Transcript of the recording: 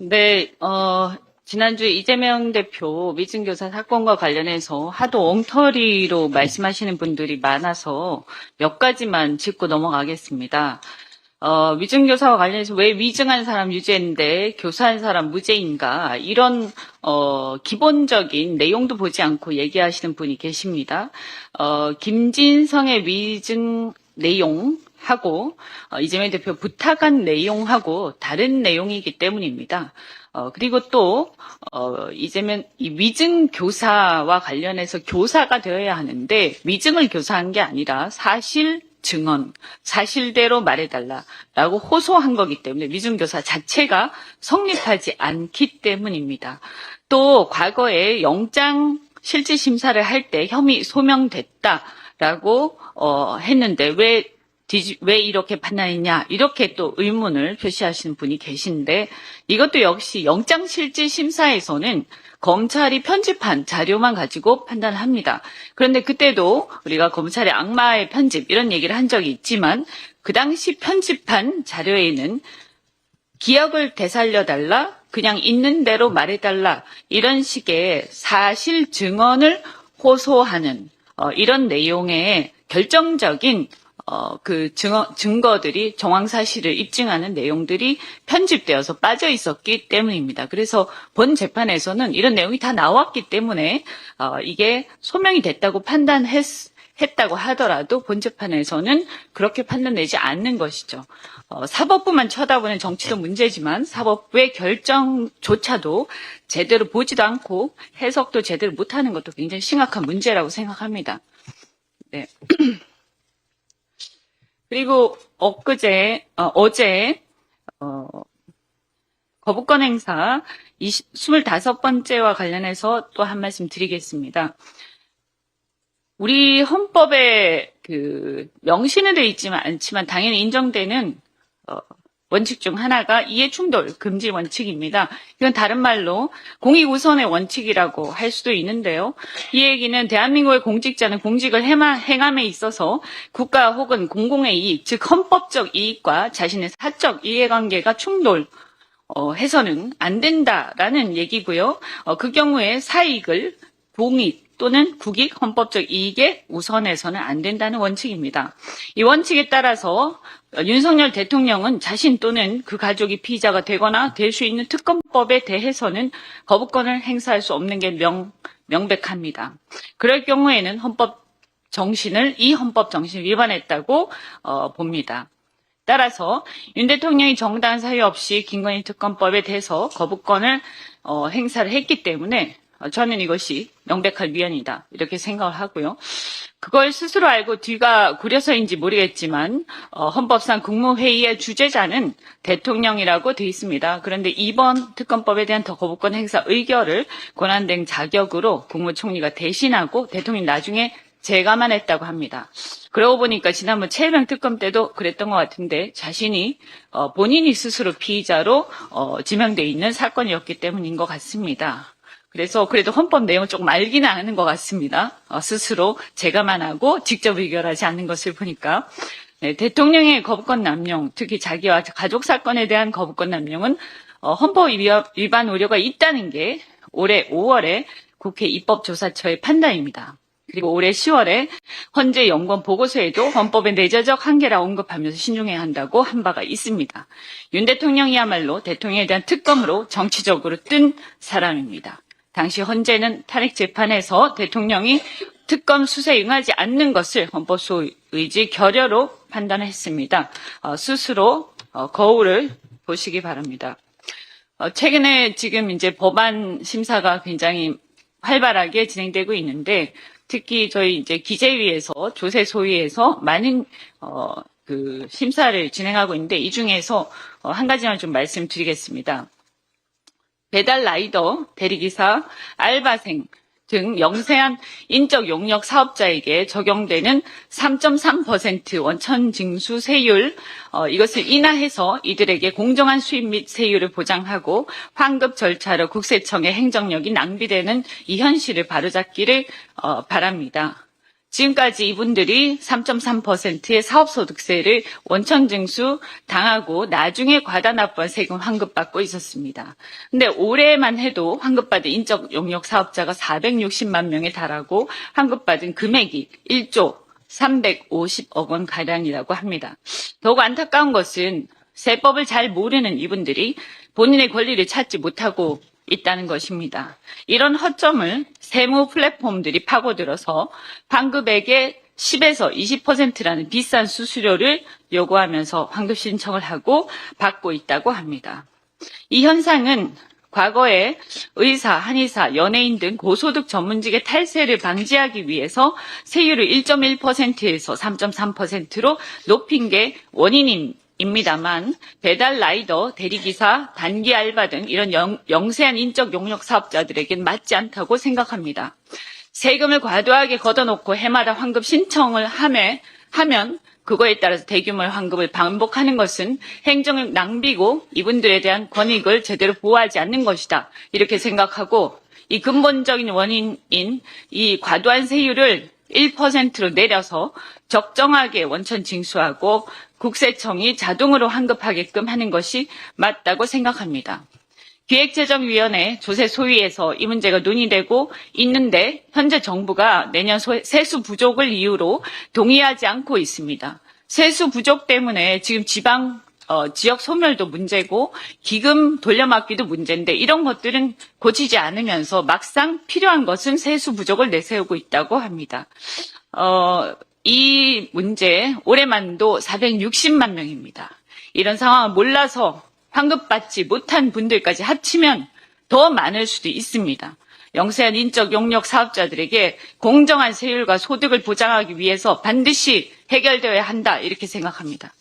네, 지난주에 이재명 대표 위증교사 사건과 관련해서 하도 엉터리로 말씀하시는 분들이 많아서 몇 가지만 짚고 넘어가겠습니다. 위증교사와 관련해서 왜 위증한 사람 유죄인데 교사한 사람 무죄인가 이런 기본적인 내용도 보지 않고 얘기하시는 분이 계십니다. 김진성의 위증 내용하고 이재명 대표 부탁한 내용하고 다른 내용이기 때문입니다. 그리고 또 이재명 이 위증 교사와 관련해서 교사가 되어야 하는데 위증을 교사한 게 아니라 사실 증언, 사실대로 말해달라라고 호소한 거기 때문에 위증교사 자체가 성립하지 않기 때문입니다. 또 과거에 영장 실질 심사를 할 때 혐의 소명됐다라고 했는데 왜 이렇게 판단했냐 이렇게 또 의문을 표시하시는 분이 계신데 이것도 역시 영장 실질 심사에서는 검찰이 편집한 자료만 가지고 판단합니다. 그런데 그때도 우리가 검찰의 악마의 편집 이런 얘기를 한 적이 있지만 그 당시 편집한 자료에는 기억을 되살려달라, 그냥 있는 대로 말해달라 이런 식의 사실 증언을 호소하는 이런 내용의 결정적인 그 증거들이 정황사실을 입증하는 내용들이 편집되어서 빠져 있었기 때문입니다. 그래서 본 재판에서는 이런 내용이 다 나왔기 때문에 이게 소명이 됐다고 판단했다고 하더라도 본 재판에서는 그렇게 판단되지 않는 것이죠. 사법부만 쳐다보는 정치도 문제지만 사법부의 결정조차도 제대로 보지도 않고 해석도 제대로 못하는 것도 굉장히 심각한 문제라고 생각합니다. 네. 그리고 어제 거부권 행사 25번째와 관련해서 또 한 말씀 드리겠습니다. 우리 헌법에 명시는 되어 있지만 않지만 당연히 인정되는 원칙 중 하나가 이해충돌 금지 원칙입니다. 이건 다른 말로 공익우선의 원칙이라고 할 수도 있는데요. 이 얘기는 대한민국의 공직자는 공직을 행함에 있어서 국가 혹은 공공의 이익, 즉 헌법적 이익과 자신의 사적 이해관계가 충돌해서는 안 된다라는 얘기고요. 그 경우에 사익을 공익 또는 국익 헌법적 이익에 우선해서는 안 된다는 원칙입니다. 이 원칙에 따라서 윤석열 대통령은 자신 또는 그 가족이 피의자가 되거나 될 수 있는 특검법에 대해서는 거부권을 행사할 수 없는 게 명백합니다. 그럴 경우에는 이 헌법 정신을 위반했다고 봅니다. 따라서 윤 대통령이 정당한 사유 없이 김건희 특검법에 대해서 거부권을 행사를 했기 때문에 저는 이것이 명백한 위헌이다 이렇게 생각을 하고요. 그걸 스스로 알고 뒤가 구려서인지 모르겠지만 헌법상 국무회의의 주재자는 대통령이라고 돼 있습니다. 그런데 이번 특검법에 대한 더 거부권 행사 의결을 권한대행 자격으로 국무총리가 대신하고 대통령이 나중에 제가만 했다고 합니다. 그러고 보니까 지난번 최혜병 특검 때도 그랬던 것 같은데 자신이 본인이 스스로 피의자로 지명돼 있는 사건이었기 때문인 것 같습니다. 그래서 그래도 헌법 내용을 조금 알기는 아는 것 같습니다. 스스로 제가만 하고 직접 의결하지 않는 것을 보니까. 네, 대통령의 거부권 남용, 특히 자기와 가족 사건에 대한 거부권 남용은 헌법 위반 우려가 있다는 게 올해 5월에 국회 입법조사처의 판단입니다. 그리고 올해 10월에 헌재 연구원 보고서에도 헌법의 내재적 한계라 언급하면서 신중해야 한다고 한 바가 있습니다. 윤 대통령이야말로 대통령에 대한 특검으로 정치적으로 뜬 사람입니다. 당시 헌재는 탄핵 재판에서 대통령이 특검 수사에 응하지 않는 것을 헌법소 의지 결여로 판단했습니다. 스스로 거울을 보시기 바랍니다. 최근에 지금 이제 법안 심사가 굉장히 활발하게 진행되고 있는데 특히 저희 이제 기재위에서 조세소위에서 많은 심사를 진행하고 있는데 이 중에서 한 가지만 좀 말씀드리겠습니다. 배달 라이더, 대리기사, 알바생 등 영세한 인적 용역 사업자에게 적용되는 3.3% 원천 징수 세율 이것을 인하해서 이들에게 공정한 수입 및 세율을 보장하고 환급 절차로 국세청의 행정력이 낭비되는 이 현실을 바로잡기를 바랍니다. 지금까지 이분들이 3.3%의 사업소득세를 원천징수 당하고 나중에 과다 납부한 세금 환급받고 있었습니다. 근데 올해만 해도 환급받은 인적 용역 사업자가 460만 명에 달하고 환급받은 금액이 1조 350억 원 가량이라고 합니다. 더욱 안타까운 것은 세법을 잘 모르는 이분들이 본인의 권리를 찾지 못하고 있다는 것입니다. 이런 허점을 세무 플랫폼들이 파고들어서 환급액의 10에서 20%라는 비싼 수수료를 요구하면서 환급 신청을 하고 받고 있다고 합니다. 이 현상은 과거에 의사, 한의사, 연예인 등 고소득 전문직의 탈세를 방지하기 위해서 세율을 1.1%에서 3.3%로 높인 게 원인입니다만 배달 라이더, 대리기사, 단기 알바 등 이런 영세한 인적 용역 사업자들에겐 맞지 않다고 생각합니다. 세금을 과도하게 걷어놓고 해마다 환급 신청을 하면 그거에 따라서 대규모의 환급을 반복하는 것은 행정력 낭비고 이분들에 대한 권익을 제대로 보호하지 않는 것이다. 이렇게 생각하고 이 근본적인 원인인 이 과도한 세율을 1%로 내려서 적정하게 원천 징수하고 국세청이 자동으로 환급하게끔 하는 것이 맞다고 생각합니다. 기획재정위원회 조세 소위에서 이 문제가 논의되고 있는데 현재 정부가 내년 세수 부족을 이유로 동의하지 않고 있습니다. 세수 부족 때문에 지금 지역 소멸도 문제고 기금 돌려막기도 문제인데 이런 것들은 고치지 않으면서 막상 필요한 것은 세수 부족을 내세우고 있다고 합니다. 이 문제 올해만도 460만 명입니다. 이런 상황을 몰라서 환급받지 못한 분들까지 합치면 더 많을 수도 있습니다. 영세한 인적 용역 사업자들에게 공정한 세율과 소득을 보장하기 위해서 반드시 해결되어야 한다 이렇게 생각합니다.